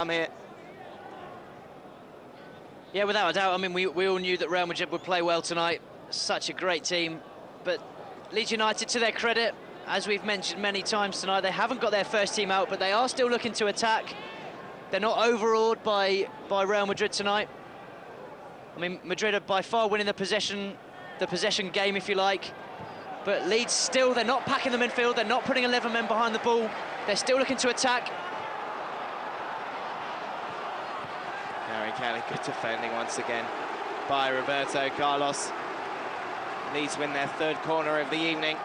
I'm here. Yeah, without a doubt. I mean, we all knew that Real Madrid would play well tonight. Such a great team. But Leeds United, to their credit, as we've mentioned many times tonight, they haven't got their first team out, but they are still looking to attack. They're not overawed by Real Madrid tonight. I mean, Madrid are by far winning the possession game, if you like. But Leeds still, they're not packing the midfield. They're not putting 11 men behind the ball. They're still looking to attack. Harry Kelly, good defending once again by Roberto Carlos. Leeds win their third corner of the evening.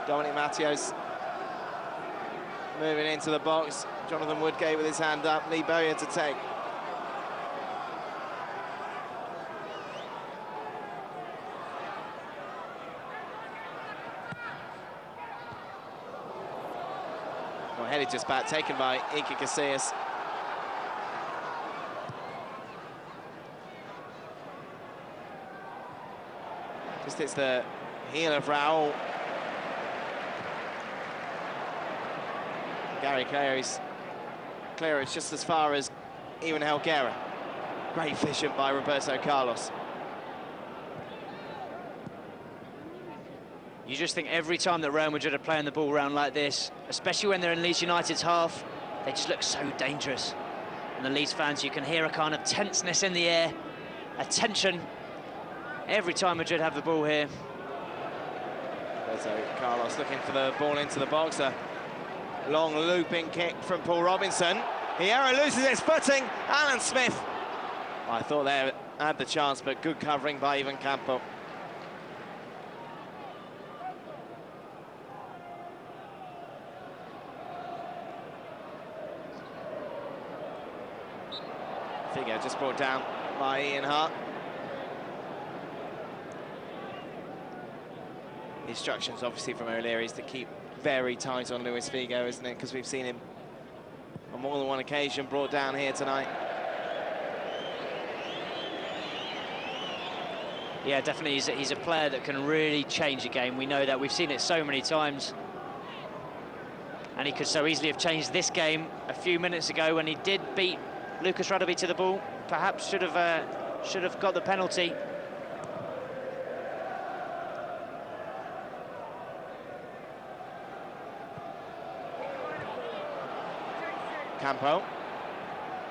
Dominic Mateos moving into the box. Jonathan Woodgate with his hand up. Lee Bowyer to take. Well, headed just back, taken by Iker Casillas. Just hits the heel of Raul. Gary Clary's clearance just as far as even Helguera. Great vision by Roberto Carlos. You just think every time that Real Madrid are playing the ball around like this, especially when they're in Leeds United's half, they just look so dangerous. And the Leeds fans, you can hear a kind of tenseness in the air, a tension every time Madrid have the ball here. So Carlos looking for the ball into the box. A long looping kick from Paul Robinson. Hierro loses his footing. Alan Smith. I thought they had the chance, but good covering by Ivan Campo. Figo just brought down by Ian Hart. The instructions, obviously, from O'Leary is to keep very tight on Luis Figo, isn't it? Because we've seen him on more than one occasion brought down here tonight. Yeah, definitely. He's a player that can really change a game. We know that. We've seen it so many times. And he could so easily have changed this game a few minutes ago when he did beat Lucas Radebe to the ball. Perhaps should have got the penalty. Campo.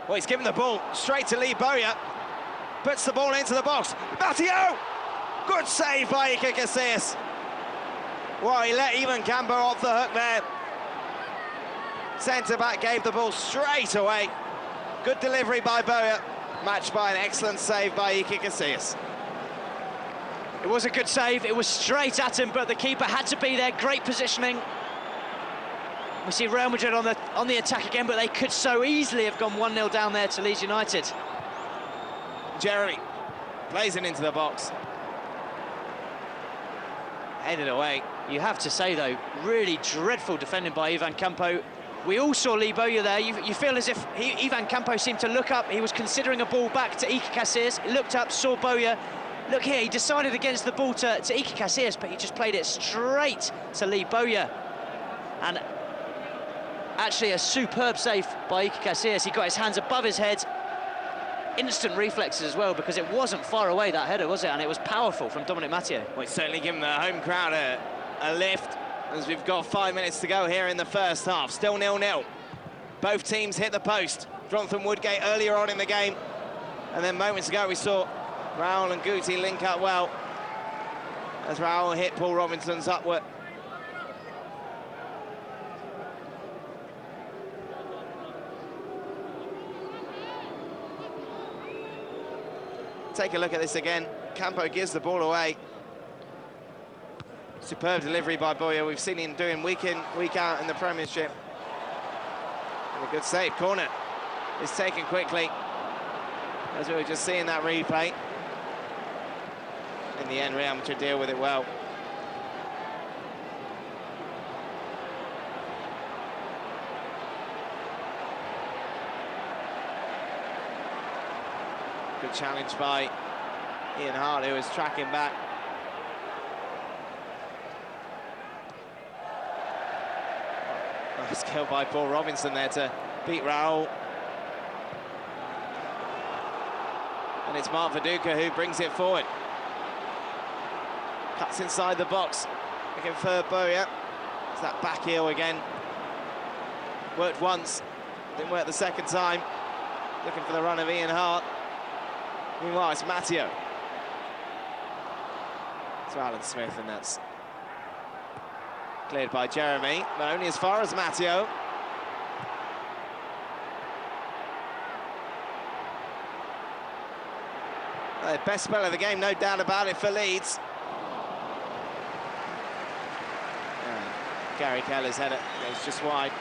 Well, he's given the ball straight to Lee Bowyer. Puts the ball into the box. Matteo! Good save by Iker Casillas. Well, he let Ivan Campo off the hook there. Centre-back gave the ball straight away. Good delivery by Bowyer. Matched by an excellent save by Iker Casillas. It was a good save. It was straight at him, but the keeper had to be there. Great positioning. We see Real Madrid on the attack again, but they could so easily have gone 1-0 down there to Leeds United. Jeremy plays it into the box. Headed away. You have to say, though, really dreadful defending by Ivan Campo. We all saw Lee Bowyer there. You feel as if Ivan Campo seemed to look up. He was considering a ball back to Iker Casillas. He looked up, saw Bowyer. Look here, he decided against the ball to Iker Casillas, but he just played it straight to Lee Bowyer. And actually a superb save by Iker Casillas. He got his hands above his head. Instant reflexes as well, because it wasn't far away, that header, was it? And it was powerful from Dominic Matteo. Well, it's certainly given the home crowd a lift, as we've got 5 minutes to go here in the first half. Still 0-0. Both teams hit the post. Jonathan Woodgate earlier on in the game. And then moments ago we saw Raul and Guti link up well, as Raul hit Paul Robinson's upward. Take a look at this again. Campo gives the ball away. Superb delivery by Bowyer. We've seen him doing week in, week out in the Premiership. And a good save. Corner is taken quickly, as we were just seeing that replay. In the end, Real Madrid deal with it well. Good challenge by Ian Hart, who was tracking back. Nice kill by Paul Robinson there to beat Raul. And it's Mark Viduka who brings it forward. Cuts inside the box, looking for Bowyer. It's that back heel again. Worked once, didn't work the second time. Looking for the run of Ian Hart. Meanwhile, it's Matteo. To Alan Smith, and that's cleared by Jeremy, but only as far as Matteo. The best spell of the game, no doubt about it, for Leeds. Gary Keller's header goes just wide.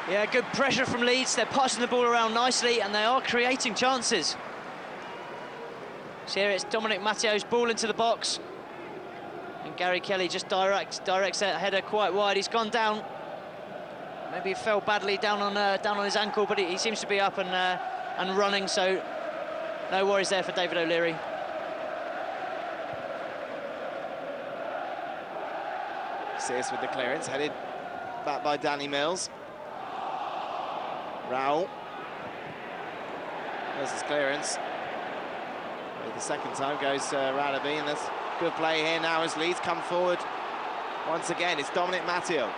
Yeah, good pressure from Leeds. They're passing the ball around nicely, and they are creating chances. So here it's Dominic Matteo's ball into the box, and Gary Kelly just directs that header quite wide. He's gone down. Maybe he fell badly down on his ankle, but he seems to be up and running. So no worries there for David O'Leary. Sears with the clearance, headed back by Danny Mills. Raul. There's his clearance. The second time goes Radaby, and that's good play here now as Leeds come forward. Once again, it's Dominic Matteo.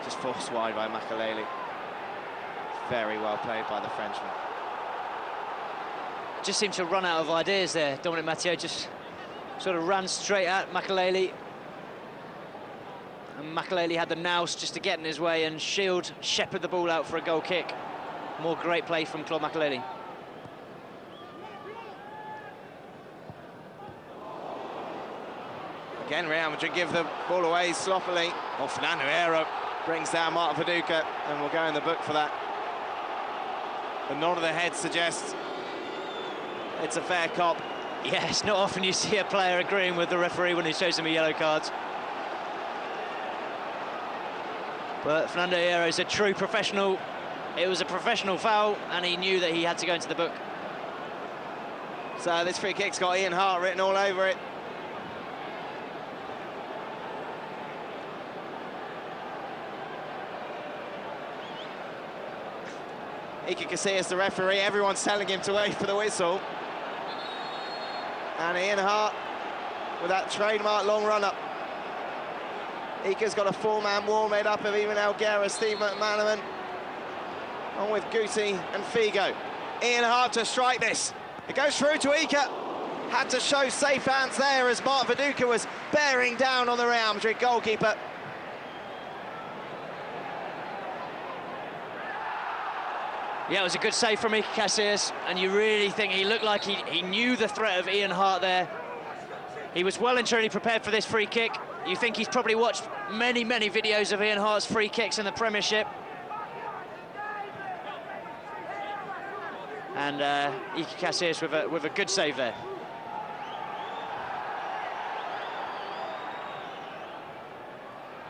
Just forced wide by Makaleli. Very well played by the Frenchman. Just seemed to run out of ideas there. Dominic Matteo just sort of ran straight at Makaleli. And Makaleli had the nous just to get in his way and shepherd the ball out for a goal kick. More great play from Claude Makaleli. Again, Real Madrid give the ball away sloppily. Oh, Fernando Hierro brings down Martin Viduka, and we'll go in the book for that. The nod of the head suggests it's a fair cop. Yes, not often you see a player agreeing with the referee when he shows him a yellow card. But Fernando Hierro is a true professional. It was a professional foul, and he knew that he had to go into the book. So this free kick's got Ian Hart written all over it. Iker Casillas, the referee, everyone's telling him to wait for the whistle. And Ian Hart with that trademark long run-up. Iker's got a four-man wall made up of Eamon Elguera, Steve McManaman, on with Guti and Figo. Ian Hart to strike this. It goes through to Iker. Had to show safe hands there as Mark Viduka was bearing down on the Real Madrid goalkeeper. Yeah, it was a good save from Iker Casillas, and you really think he looked like he knew the threat of Ian Hart there. He was well and truly prepared for this free kick. You think he's probably watched many, many videos of Ian Hart's free kicks in the Premiership. And Iker Casillas with a good save there.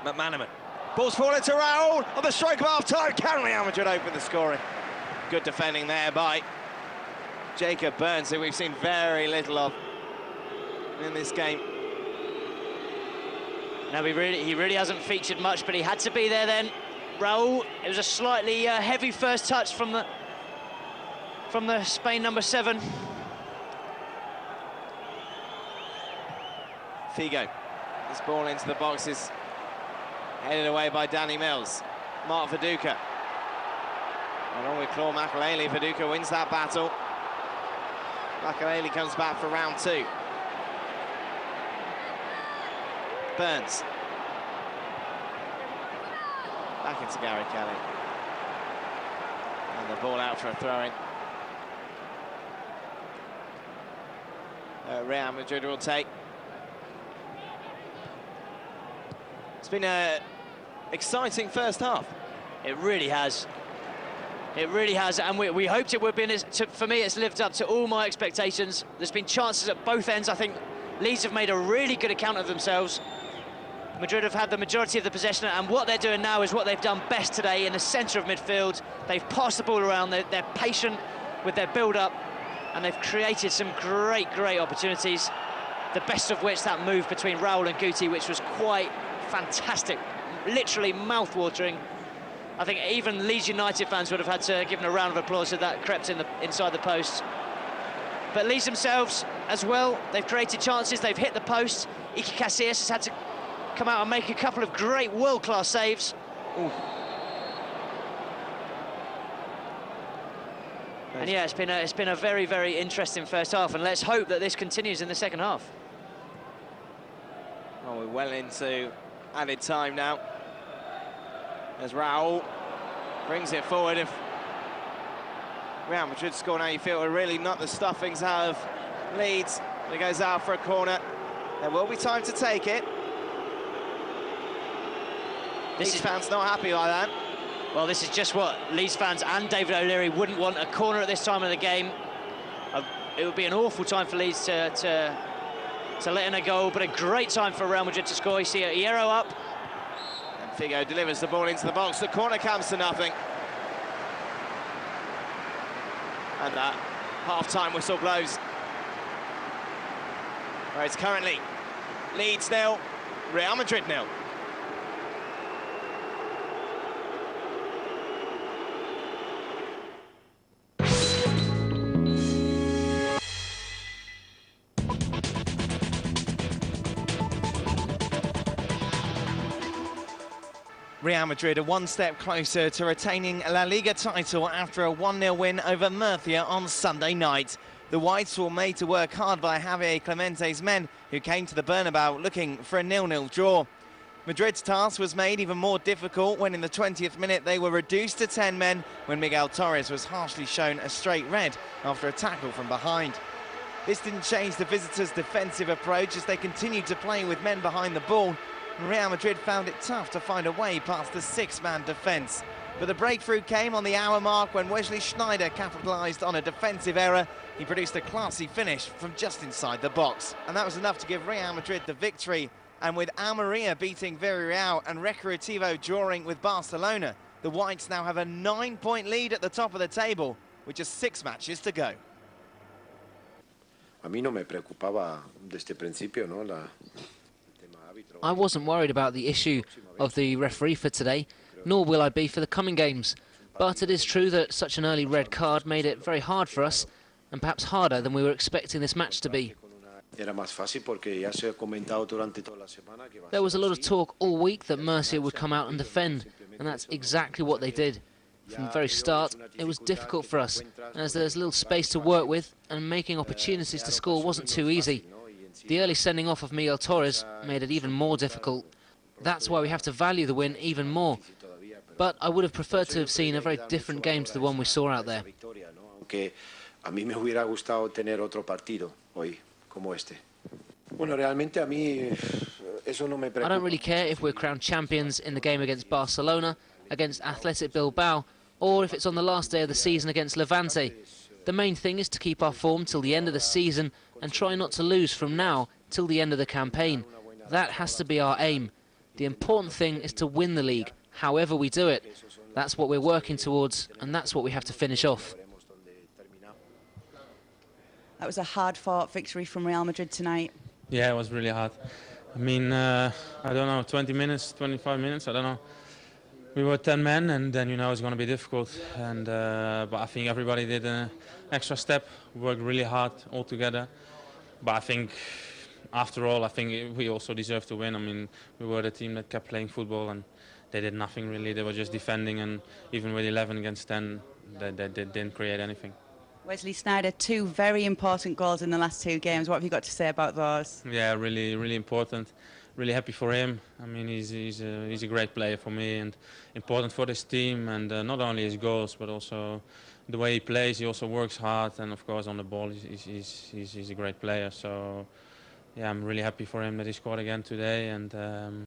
McManaman. Ball's falling to Raul on the stroke of half-time. Can Real Madrid open the scoring? Good defending there by Jacob Burns, who we've seen very little of in this game. No, he really hasn't featured much, but he had to be there then. Raul, it was a slightly heavy first touch from the Spain number 7. Figo. This ball into the box is headed away by Danny Mills. Mark Viduka. Along with Claude Makaleli, Viduka wins that battle. Makaleli comes back for round 2. Burns. Back into Gary Kelly. And the ball out for a throw-in. Real Madrid will take. It's been an exciting first half. It really has. It really has, and we hoped it would be. For me, it's lived up to all my expectations. There's been chances at both ends. I think Leeds have made a really good account of themselves. Madrid have had the majority of the possession, and what they're doing now is what they've done best today in the centre of midfield. They've passed the ball around, they're patient with their build-up, and they've created some great opportunities. the best of which that move between Raul and Guti, which was quite fantastic, literally mouth-watering. I think even Leeds United fans would have had to give him a round of applause if that crept inside the post. But Leeds themselves as well, they've created chances, they've hit the post. Iker Casillas has had to come out and make a couple of great world-class saves. Ooh. And yeah, it's been a very, very interesting first half, and let's hope that this continues in the second half. Well, we're well into added time now. As Raul brings it forward. If Real Madrid score now, you feel will really knock the stuffings out of Leeds. It goes out for a corner. There will be time to take it. Leeds fans not happy like that. Well, this is just what Leeds fans and David O'Leary wouldn't want, a corner at this time of the game. It would be an awful time for Leeds to let in a goal, but a great time for Real Madrid to score. You see Hierro up. And Figo delivers the ball into the box. The corner comes to nothing. And that half-time whistle blows. Where it's currently Leeds 0, Real Madrid 0. Real Madrid are one step closer to retaining La Liga title after a 1-0 win over Murcia on Sunday night. The Whites were made to work hard by Javier Clemente's men, who came to the Bernabeu looking for a 0-0 draw. Madrid's task was made even more difficult when in the 20th minute they were reduced to 10 men when Miguel Torres was harshly shown a straight red after a tackle from behind. This didn't change the visitors' defensive approach as they continued to play with men behind the ball. Real Madrid found it tough to find a way past the six-man defence. But the breakthrough came on the hour mark when Wesley Sneijder capitalised on a defensive error. He produced a classy finish from just inside the box. And that was enough to give Real Madrid the victory. And with Almeria beating Villarreal and Recreativo drawing with Barcelona, the Whites now have a 9-point lead at the top of the table, with just 6 matches to go. A mí no me preocupaba desde el principio, ¿no? I wasn't worried about the issue of the referee for today, nor will I be for the coming games. But it is true that such an early red card made it very hard for us, and perhaps harder than we were expecting this match to be. There was a lot of talk all week that Murcia would come out and defend, and that's exactly what they did. From the very start, it was difficult for us, as there's little space to work with, and making opportunities to score wasn't too easy. The early sending off of Miguel Torres made it even more difficult. That's why we have to value the win even more. But I would have preferred to have seen a very different game to the one we saw out there. I don't really care if we're crowned champions in the game against Barcelona, against Athletic Bilbao, or if it's on the last day of the season against Levante. The main thing is to keep our form till the end of the season and try not to lose from now till the end of the campaign. That has to be our aim. The important thing is to win the league, however we do it. That's what we're working towards, and that's what we have to finish off. That was a hard-fought victory from Real Madrid tonight. Yeah, it was really hard. I mean, I don't know, 20 minutes, 25 minutes, I don't know. We were 10 men, and then, you know, it's going to be difficult. And but I think everybody did an extra step, worked really hard all together. But I think, after all, I think we also deserve to win. I mean, we were the team that kept playing football, and they did nothing really. They were just defending, and even with 11 against 10, they didn't create anything. Wesley Sneijder, 2 very important goals in the last 2 games. What have you got to say about those? Yeah, really, really important. Really happy for him. I mean, he's a great player for me and important for this team. And not only his goals, but also the way he plays. He also works hard, and of course on the ball, he's a great player. So yeah, I'm really happy for him that he scored again today. And